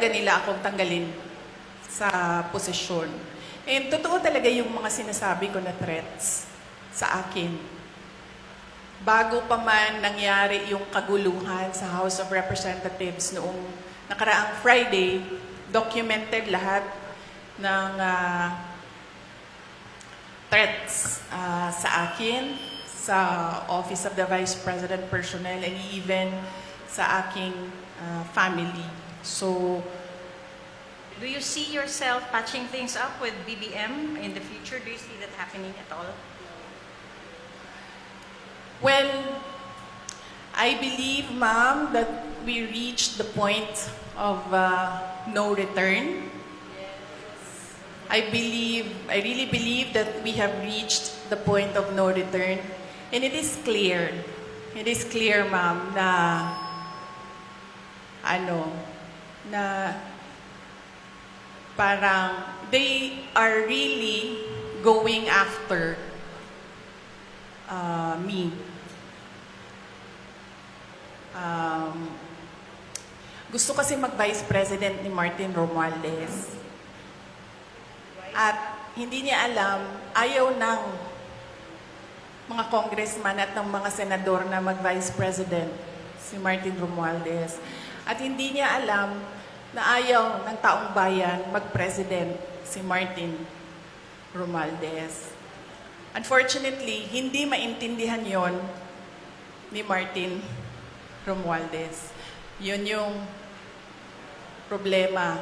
talaga nila akong tanggalin sa posisyon. And totoo talaga yung mga sinasabi ko na threats sa akin. Bago pa man nangyari yung kaguluhan sa House of Representatives noong nakaraang Friday, documented lahat ng threats sa akin, sa Office of the Vice President Personnel, and even sa aking family. So, Do you see yourself patching things up with BBM in the future? Do you see that happening at all? well, I believe, ma'am, that we reached the point of no return. I really believe that we have reached the point of no return. And it is clear, ma'am, na parang they are really going after me. Gusto kasi mag-Vice President ni Martin Romualdez. At hindi niya alam, ayaw ng mga congressman at ng mga senador na mag-Vice President si Martin Romualdez. At hindi niya alam na ayaw ng taong bayan mag-president si Martin Romualdez. Unfortunately, hindi maintindihan yon ni Martin Romualdez. Yun yung problema